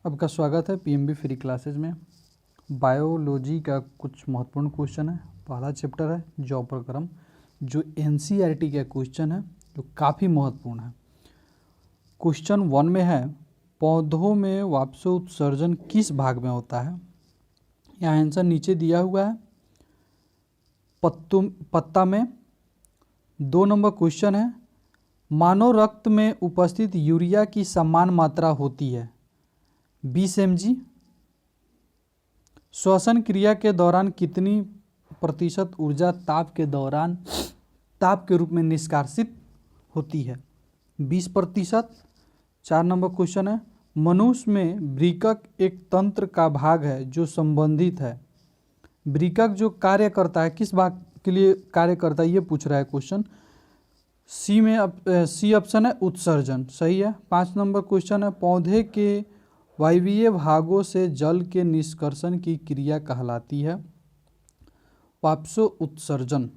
आपका स्वागत है पीएमबी फ्री क्लासेज में। बायोलॉजी का कुछ महत्वपूर्ण क्वेश्चन है। पहला चैप्टर है जौ प्रक्रम, जो एनसीईआरटी का क्वेश्चन है, जो काफ़ी महत्वपूर्ण है। क्वेश्चन 1 में है, पौधों में वाष्पोत्सर्जन किस भाग में होता है? यहाँ आंसर नीचे दिया हुआ है, पत्ता में। 2 नंबर क्वेश्चन है, मानव रक्त में उपस्थित यूरिया की समान मात्रा होती है 20 mg। श्वसन क्रिया के दौरान कितनी प्रतिशत ऊर्जा ताप के रूप में निष्कासित होती है? 20%। 4 नंबर क्वेश्चन है, मनुष्य में वृक्क एक तंत्र का भाग है जो संबंधित है। वृक्क जो कार्य करता है, किस भाग के लिए कार्य करता है, ये पूछ रहा है क्वेश्चन। सी ऑप्शन है उत्सर्जन, सही है। 5 नंबर क्वेश्चन है, पौधे के वायवीय भागों से जल के निष्कर्षण की क्रिया कहलाती है वाष्पोत्सर्जन।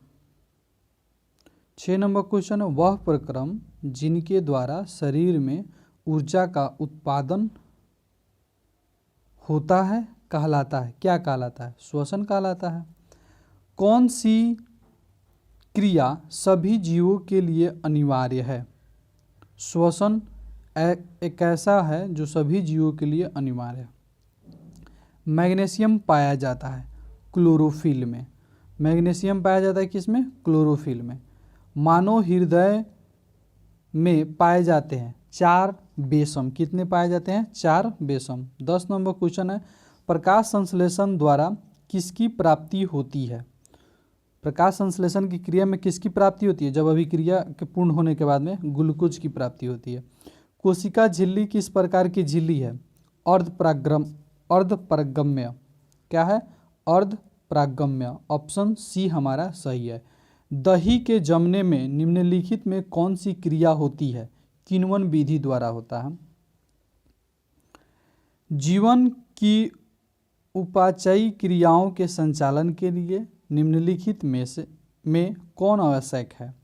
6 नंबर क्वेश्चन है, वह प्रक्रम जिनके द्वारा शरीर में ऊर्जा का उत्पादन होता है कहलाता है, क्या कहलाता है? श्वसन कहलाता है। कौन सी क्रिया सभी जीवों के लिए अनिवार्य है? श्वसन एक ऐसा है जो सभी जीवों के लिए अनिवार्य है। मैग्नीशियम पाया जाता है क्लोरोफिल में। मैग्नीशियम पाया जाता है किसमें? क्लोरोफिल में। मानव हृदय में पाए जाते हैं 4 बेसम। कितने पाए जाते हैं? 4 बेसम। 10 नंबर क्वेश्चन है, प्रकाश संश्लेषण द्वारा किसकी प्राप्ति होती है? प्रकाश संश्लेषण की क्रिया में किसकी प्राप्ति होती है? जब अभिक्रिया के पूर्ण होने के बाद में ग्लूकोज की प्राप्ति होती है। कोशिका झिल्ली किस प्रकार की झिल्ली है? अर्धपरागम्य। क्या है? अर्धपरागम्य। ऑप्शन सी हमारा सही है। दही के जमने में निम्नलिखित में कौन सी क्रिया होती है? किण्वन विधि द्वारा होता है। जीवन की उपाचयी क्रियाओं के संचालन के लिए निम्नलिखित में कौन आवश्यक है?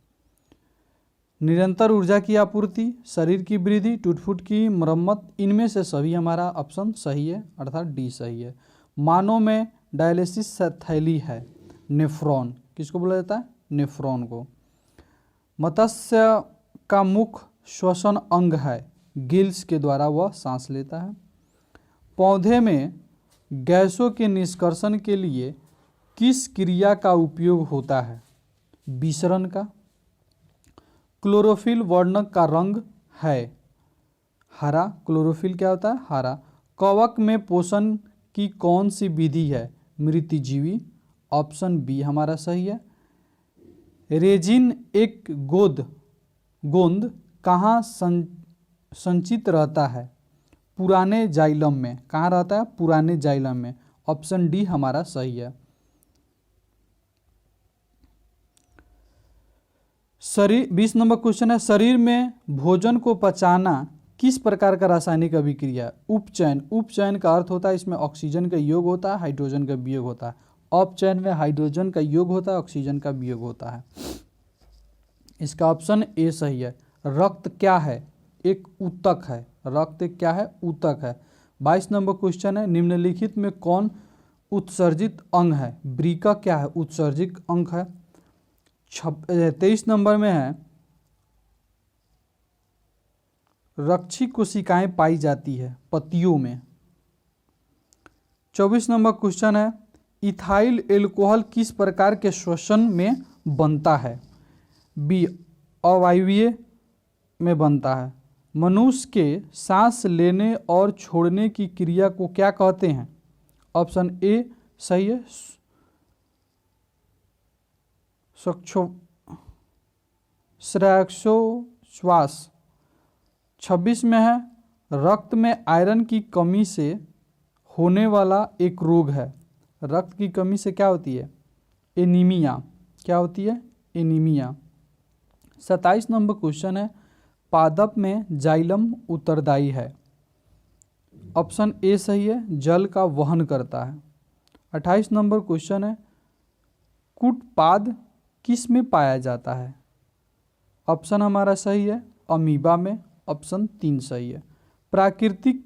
निरंतर ऊर्जा की आपूर्ति, शरीर की वृद्धि, टूट-फूट की मरम्मत। इनमें से सभी हमारा ऑप्शन सही है, अर्थात डी सही है। मानव में डायलिसिस थैली है नेफ्रॉन। किसको बोला जाता है? नेफ्रॉन को। मत्स्य का मुख श्वसन अंग है, गिल्स के द्वारा वह सांस लेता है। पौधे में गैसों के निष्कर्षण के लिए किस क्रिया का उपयोग होता है? विसरण का। क्लोरोफिल वर्णक का रंग है हरा। क्लोरोफिल क्या होता है? हरा। कवक में पोषण की कौन सी विधि है? मृतजीवी। ऑप्शन बी हमारा सही है। रेजिन एक गोंद कहाँ संचित रहता है? पुराने जाइलम में। कहाँ रहता है? पुराने जाइलम में। ऑप्शन डी हमारा सही है। 20 नंबर क्वेश्चन है, शरीर में भोजन को पचाना किस प्रकार का रासायनिक अभिक्रिया? उपचयन। उपचयन का अर्थ होता है इसमें ऑक्सीजन का योग होता है, हाइड्रोजन का वियोग होता है। अपचयन में हाइड्रोजन का योग होता है, ऑक्सीजन का वियोग होता है। इसका ऑप्शन ए सही है। रक्त क्या है? एक ऊतक है। रक्त क्या है? ऊतक है। 22 नंबर क्वेश्चन है, निम्नलिखित में कौन उत्सर्जित अंग है? वृक्क क्या है? उत्सर्जित अंग है। 23 नंबर में है, रक्षी कोशिकाएं पाई जाती है पत्तियों में। 24 नंबर क्वेश्चन है, इथाइल एल्कोहल किस प्रकार के श्वसन में बनता है? बी अवायवीय में बनता है। मनुष्य के सांस लेने और छोड़ने की क्रिया को क्या कहते हैं? ऑप्शन ए सही है, श्वास। 26 में है, रक्त में आयरन की कमी से होने वाला एक रोग है। रक्त की कमी से क्या होती है? एनीमिया। क्या होती है? एनीमिया। 27 नंबर क्वेश्चन है, पादप में जाइलम उत्तरदायी है। ऑप्शन ए सही है, जल का वहन करता है। 28 नंबर क्वेश्चन है, कूटपाद किस में पाया जाता है? ऑप्शन हमारा सही है, अमीबा में। ऑप्शन 3 सही है। प्राकृतिक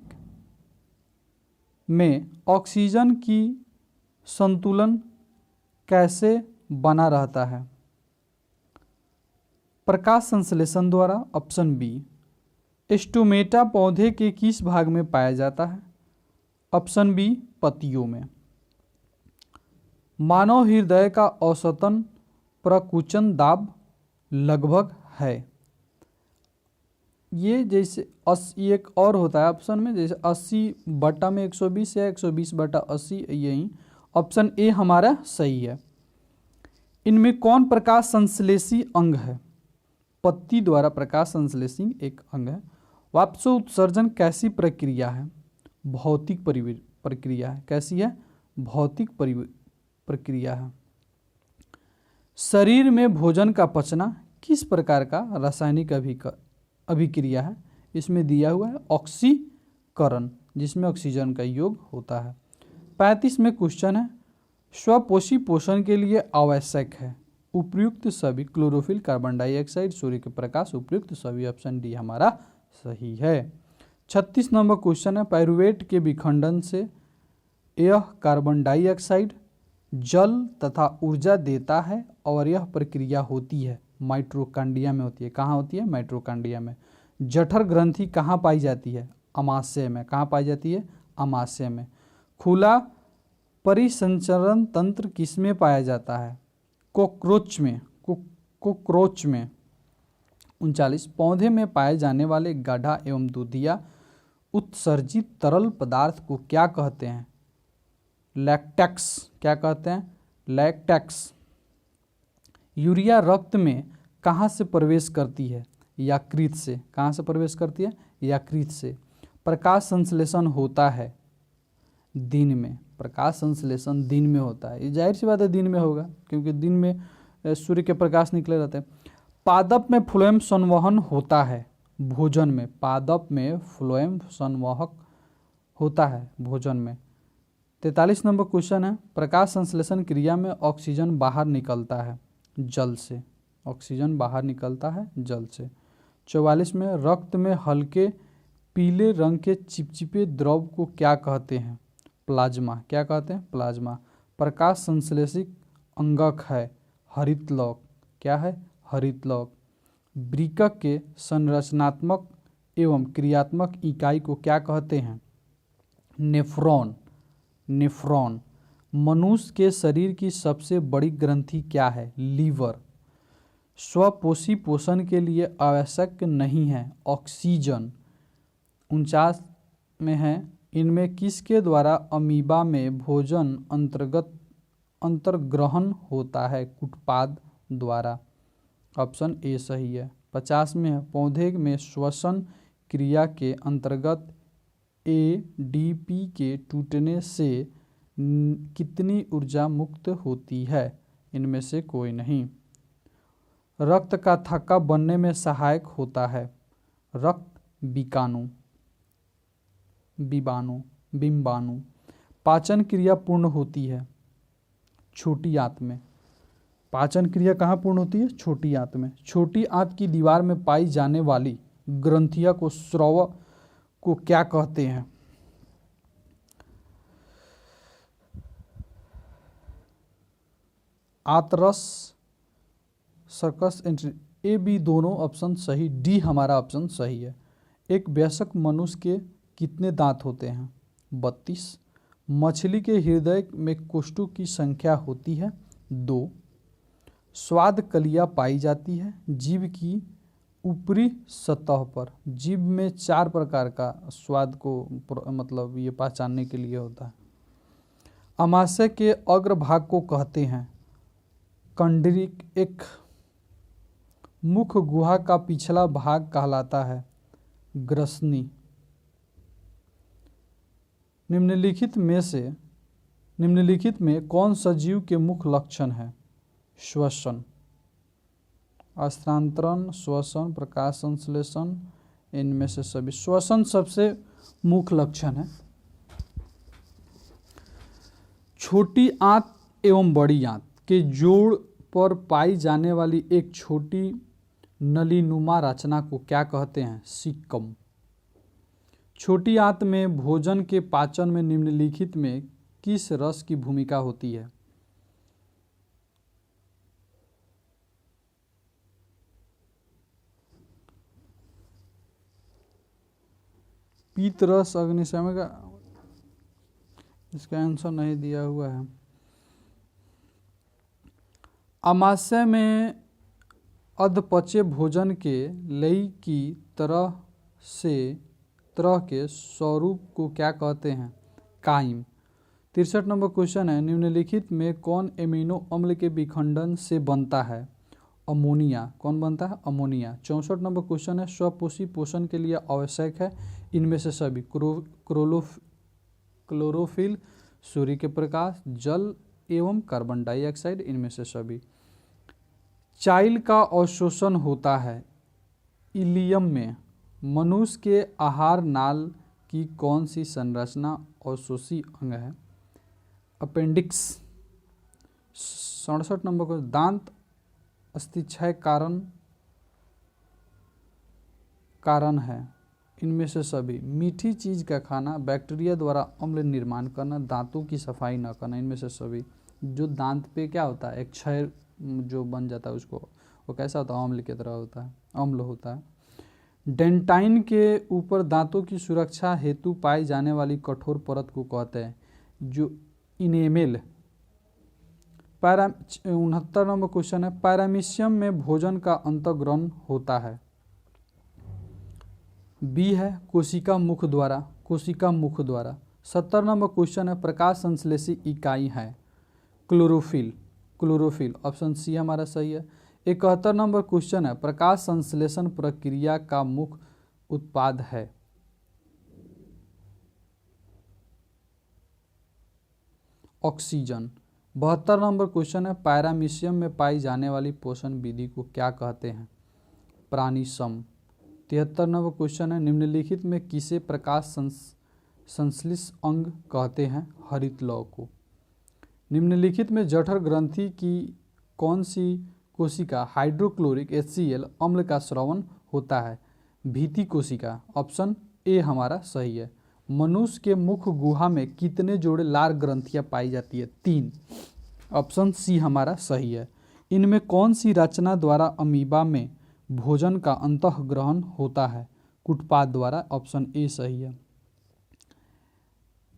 में ऑक्सीजन की संतुलन कैसे बना रहता है? प्रकाश संश्लेषण द्वारा। Option B. स्टोमेटा पौधे के किस भाग में पाया जाता है? ऑप्शन बी, पत्तियों में। मानव हृदय का औसतन प्रकुंचन दाब लगभग है। ये जैसे 80 एक और होता है ऑप्शन में, जैसे 80/120 या 120/80, यही ऑप्शन ए हमारा सही है। इनमें कौन प्रकाश संश्लेषी अंग है? पत्ती द्वारा प्रकाश संश्लेषी एक अंग है। वाष्पोत्सर्जन कैसी प्रक्रिया है? भौतिक प्रक्रिया है। कैसी है? भौतिक प्रक्रिया है। शरीर में भोजन का पचना किस प्रकार का रासायनिक अभिक्रिया है? इसमें दिया हुआ है ऑक्सीकरण, जिसमें ऑक्सीजन का योग होता है। 35 में क्वेश्चन है, स्वपोषी पोषण के लिए आवश्यक है उपयुक्त सभी। क्लोरोफिल, कार्बन डाइऑक्साइड, सूर्य के प्रकाश, उपयुक्त सभी। ऑप्शन डी हमारा सही है। 36 नंबर क्वेश्चन है, पाइरुवेट के विखंडन से यह कार्बन डाइऑक्साइड, जल तथा ऊर्जा देता है और यह प्रक्रिया होती है माइटोकॉन्ड्रिया में होती है। कहाँ होती है? माइटोकॉन्ड्रिया में। जठर ग्रंथि कहाँ पाई जाती है? अमाशय में। कहाँ पाई जाती है? अमाशय में। खुला परिसंचरण तंत्र किसमें पाया जाता है? कॉकरोच में। कॉकरोच में। 39 पौधे में पाए जाने वाले गाढ़ा एवं दूधिया उत्सर्जित तरल पदार्थ को क्या कहते हैं? लैक्टेक्स। क्या कहते हैं? लैक्टेक्स। यूरिया रक्त में कहाँ से प्रवेश करती है? यकृत से। कहाँ से प्रवेश करती है? यकृत से। प्रकाश संश्लेषण होता है दिन में। प्रकाश संश्लेषण दिन में होता है। ये जाहिर सी बात है दिन में होगा, क्योंकि दिन में सूर्य के प्रकाश निकले रहते हैं। पादप में फ्लोएम संवहन होता है भोजन में। पादप में फ्लोएम संवाहक होता है भोजन में। 43 नंबर क्वेश्चन है, प्रकाश संश्लेषण क्रिया में ऑक्सीजन बाहर निकलता है जल से। ऑक्सीजन बाहर निकलता है जल से। 44 में रक्त में हल्के पीले रंग के चिपचिपे द्रव को क्या कहते हैं? प्लाज्मा। क्या कहते हैं? प्लाज्मा। प्रकाश संश्लेषित अंगक है हरितलौक। क्या है? हरितलौक। वृक्क के संरचनात्मक एवं क्रियात्मक इकाई को क्या कहते हैं? नेफ्रॉन। नेफ्रॉन। मनुष्य के शरीर की सबसे बड़ी ग्रंथि क्या है? लीवर। स्वपोषी पोषण के लिए आवश्यक नहीं है ऑक्सीजन। 49 में है, इनमें किसके द्वारा अमीबा में भोजन अंतर्ग्रहण होता है? कुटपाद द्वारा। ऑप्शन ए सही है। 50 में है, पौधे में श्वसन क्रिया के अंतर्गत एडीपी के टूटने से कितनी ऊर्जा मुक्त होती है? इनमें से कोई नहीं। रक्त का थक्का बनने में सहायक होता है रक्त बिंबाणु। पाचन क्रिया पूर्ण होती है छोटी आंत में। पाचन क्रिया कहाँ पूर्ण होती है? छोटी आंत में। छोटी आंत की दीवार में पाई जाने वाली ग्रंथिया को स्राव को क्या कहते हैं? आतरस, सर्कस एंट्री। ए बी दोनों ऑप्शन सही। डी हमारा ऑप्शन सही है। एक वयस्क मनुष्य के कितने दांत होते हैं? 32। मछली के हृदय में कोष्ठों की संख्या होती है 2। स्वाद कलियां पाई जाती है जीभ की ऊपरी सतह पर। जीभ में 4 प्रकार का स्वाद को मतलब ये पहचानने के लिए होता है। अमाशय के अग्रभाग को कहते हैं कंडरिक। एक मुख गुहा का पिछला भाग कहलाता है ग्रसनी। निम्नलिखित में कौन सा जीव के मुख्य लक्षण है? श्वसन, स्थानांतरण, श्वसन, प्रकाश संश्लेषण, इनमें से सभी। श्वसन सबसे मुख्य लक्षण है। छोटी आंत एवं बड़ी आंत के जोड़ पर पाई जाने वाली एक छोटी नलीनुमा रचना को क्या कहते हैं? सिक्कम। छोटी आंत में भोजन के पाचन में निम्नलिखित में किस रस की भूमिका होती है? पीत रस, अग्निशमन का, इसका आंसर नहीं दिया हुआ है। आमाशय में अधपचे भोजन के लई की तरह के स्वरूप को क्या कहते हैं? काइम। 63 नंबर क्वेश्चन है, निम्नलिखित में कौन एमिनो अम्ल के विखंडन से बनता है? अमोनिया। कौन बनता है? अमोनिया। 64 नंबर क्वेश्चन है, स्वपोषी पोषण के लिए आवश्यक है इनमें से सभी? क्लोरोफिल, सूर्य के प्रकाश, जल एवं कार्बन डाइऑक्साइड, इनमें से सभी। चाइल का अवशोषण होता है इलियम में। मनुष्य के आहार नाल की कौन सी संरचना अवशोषी अंग है? अपेंडिक्स। 67 नंबर को, दांत अस्थिक्षय कारण है इनमें से सभी? मीठी चीज का खाना, बैक्टीरिया द्वारा अम्ल निर्माण करना, दांतों की सफाई न करना, इनमें से सभी। जो दांत पे क्या होता है, एक क्षय जो बन जाता है उसको, वो कैसा होता है? अम्ल की तरह होता है, अम्ल होता है। डेंटाइन के ऊपर दांतों की सुरक्षा हेतु पाई जाने वाली कठोर परत को कहते हैं? जो इनेमेल। 69 नंबर क्वेश्चन है, पैरामीशियम में भोजन का अंतर्ग्रहण होता है? बी है कोशिका मुख द्वारा। कोशिका मुख द्वारा। 70 नंबर क्वेश्चन है, प्रकाश संश्लेषी इकाई है? क्लोरोफिल। क्लोरोफिल, ऑप्शन सी हमारा सही है। 71 नंबर क्वेश्चन है, प्रकाश संश्लेषण प्रक्रिया का मुख्य उत्पाद है? ऑक्सीजन। 72 नंबर क्वेश्चन है, पैरामीशियम में पाई जाने वाली पोषण विधि को क्या कहते हैं? प्राणिसम। 73 नंबर क्वेश्चन है, निम्नलिखित में किसे प्रकाश संश्लिष्ट अंग कहते हैं? हरित लौ को। निम्नलिखित में जठर ग्रंथि की कौन सी कोशिका हाइड्रोक्लोरिक HCl अम्ल का स्रावन होता है? भीति कोशिका। ऑप्शन ए हमारा सही है। मनुष्य के मुख गुहा में कितने जोड़े लार ग्रंथियां पाई जाती है? 3। ऑप्शन सी हमारा सही है। इनमें कौन सी रचना द्वारा अमीबा में भोजन का अंतःग्रहण होता है? कुटपाद द्वारा। ऑप्शन ए सही है।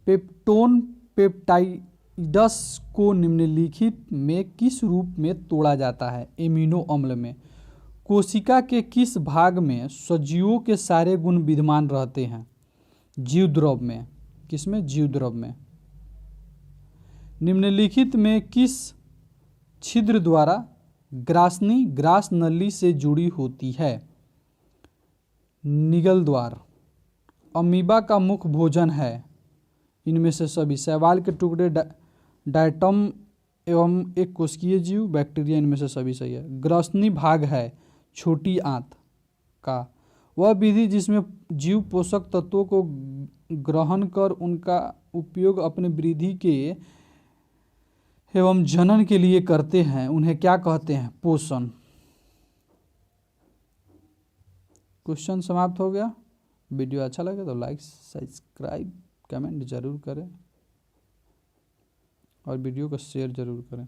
पेप्टोन पेप्टाइडस को निम्नलिखित में किस रूप में तोड़ा जाता है? एमिनो अम्ल में। कोशिका के किस भाग में सजीवों के सारे गुण विद्यमान रहते हैं? जीवद्रव में। किसमें? जीवद्रव में। निम्नलिखित में किस छिद्र द्वारा ग्रासनी ग्रास नली से जुड़ी होती है? निगल द्वार। अमीबा का मुख्य भोजन है? इनमें से सभी। शैवाल के टुकड़े, डायटम एवं एक कोशिकीय जीव, बैक्टीरिया, इनमें से सभी सही है। ग्रासनी भाग है छोटी आंत का वह विधि जिसमें जीव पोषक तत्वों को ग्रहण कर उनका उपयोग अपने वृद्धि के एवं जनन के लिए करते हैं, उन्हें क्या कहते हैं? पोषण। क्वेश्चन समाप्त हो गया। वीडियो अच्छा लगे तो लाइक, सब्सक्राइब, कमेंट जरूर करें और वीडियो को शेयर जरूर करें।